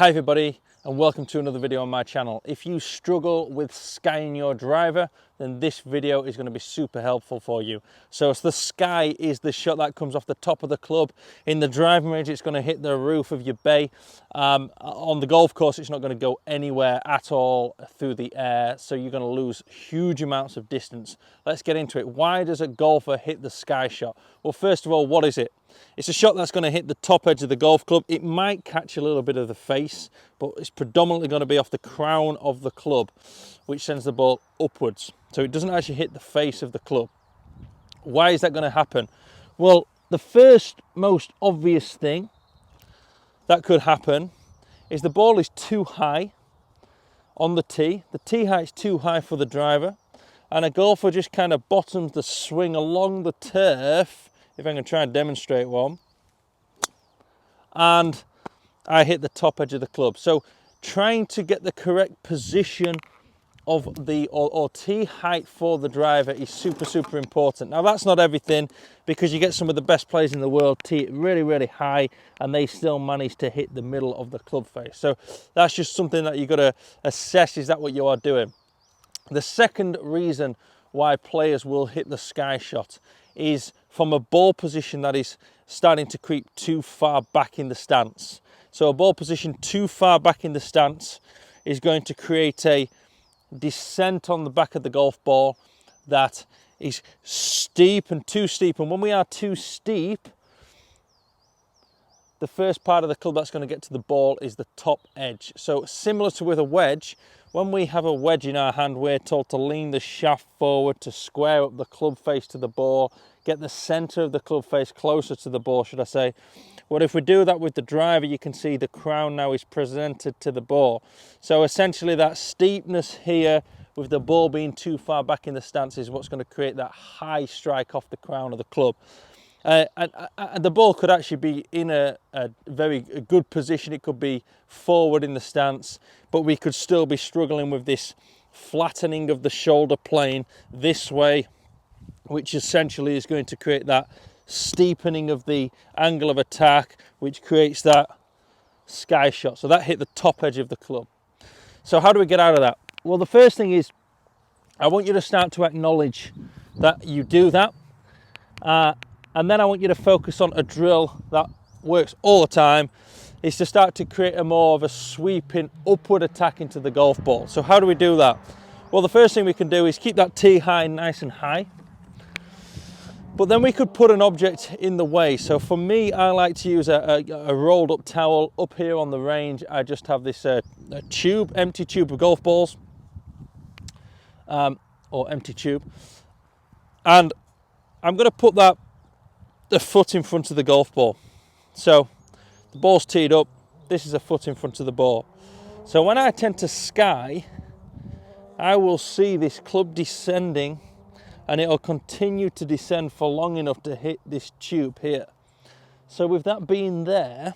Hi everybody, and welcome to another video on my channel. If you struggle with skying your driver, then this video is going to be super helpful for you. So the sky is the shot that comes off the top of the club. In the driving range, it's going to hit the roof of your bay. On the golf course, it's not going to go anywhere at all through the air, so you're going to lose huge amounts of distance. Let's get into it. Why does a golfer hit the sky shot? Well, first of all, what is it? It's a shot that's going to hit the top edge of the golf club. It might catch a little bit of the face, but it's predominantly going to be off the crown of the club, which sends the ball upwards. So it doesn't actually hit the face of the club. Why is that going to happen? Well, the first most obvious thing that could happen is the ball is too high on the tee. The tee height's too high for the driver, and a golfer just kind of bottoms the swing along the turf, if I can try and demonstrate one, and I hit the top edge of the club. So trying to get the correct position of the or tee height for the driver is super important. Now that's not everything, because you get some of the best players in the world tee it really high and they still manage to hit the middle of the club face. So that's just something that you've got to assess, is that what you are doing? The second reason why players will hit the sky shot is from a ball position that is starting to creep too far back in the stance. So a ball position too far back in the stance is going to create a descent on the back of the golf ball that is steep and too steep. And when we are too steep, the first part of the club that's going to get to the ball is the top edge. So similar to with a wedge, when we have a wedge in our hand, we're told to lean the shaft forward to square up the club face to the ball, get the center of the club face closer to the ball, should I say. Well, if we do that with the driver, you can see the crown now is presented to the ball. So essentially that steepness here with the ball being too far back in the stance is what's going to create that high strike off the crown of the club. And the ball could actually be in a very good position. It could be forward in the stance, but we could still be struggling with this flattening of the shoulder plane this way, which essentially is going to create that steepening of the angle of attack, which creates that sky shot. So that hit the top edge of the club. So how do we get out of that? Well, the first thing is I want you to start to acknowledge that you do that. And then I want you to focus on a drill that works all the time, is to start to create a more of a sweeping upward attack into the golf ball. So how do we do that? Well, the first thing we can do is keep that tee high nice and high. But then we could put an object in the way. So for me, I like to use a rolled up towel. Up here on the range, I just have this empty tube of golf balls, or empty tube. And I'm going to put the foot in front of the golf ball. So the ball's teed up, this is a foot in front of the ball. So when I tend to sky, I will see this club descending, and it'll continue to descend for long enough to hit this tube here. So with that being there,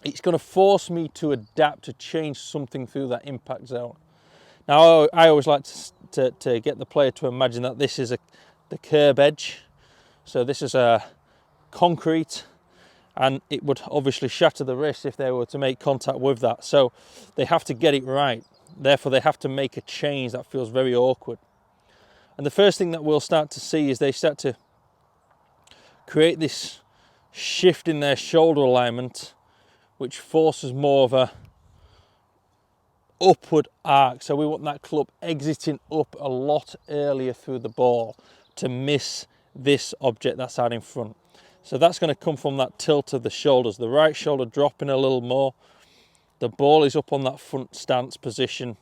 it's going to force me to adapt, to change something through that impact zone. Now I always like to get the player to imagine that this is the curb edge. So this is a concrete, and it would obviously shatter the wrist if they were to make contact with that. So they have to get it right. Therefore, they have to make a change that feels very awkward. And the first thing that we'll start to see is they start to create this shift in their shoulder alignment, which forces more of a upward arc. So we want that club exiting up a lot earlier through the ball to miss this object that's out in front. So that's going to come from that tilt of the shoulders, the right shoulder dropping a little more, the ball is up on that front stance position,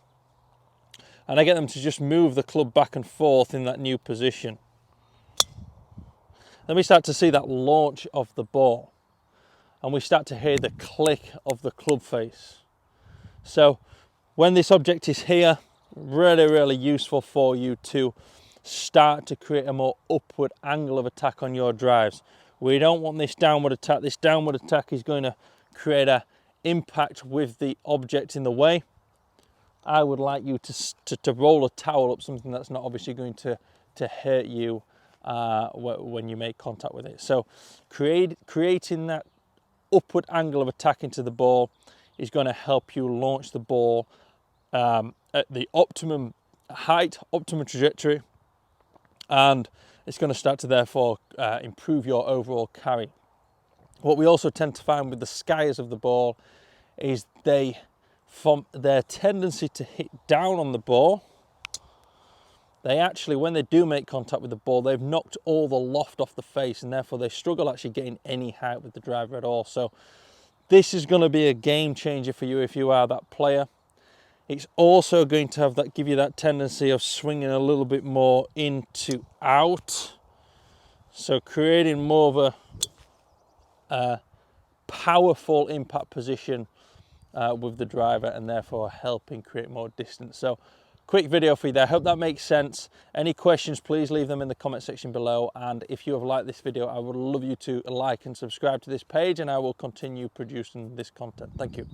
and I get them to just move the club back and forth in that new position. Then we start to see that launch of the ball, and we start to hear the click of the club face. So when this object is here, really useful for you to start to create a more upward angle of attack on your drives. We don't want this downward attack. This downward attack is going to create an impact with the object in the way. I would like you to roll a towel up, something that's not obviously going to hurt you when you make contact with it. So creating that upward angle of attack into the ball is going to help you launch the ball at the optimum height, optimum trajectory, and it's going to start to therefore improve your overall carry. What we also tend to find with the skyers of the ball is from their tendency to hit down on the ball, they actually, when they do make contact with the ball, they've knocked all the loft off the face, and therefore they struggle actually getting any height with the driver at all. So this is going to be a game changer for you if you are that player. It's also going to have that, give you that tendency of swinging a little bit more into out. So creating more of a powerful impact position with the driver, and therefore helping create more distance. So quick video for you there. Hope that makes sense. Any questions, please leave them in the comment section below. And if you have liked this video, I would love you to like and subscribe to this page, and I will continue producing this content. Thank you.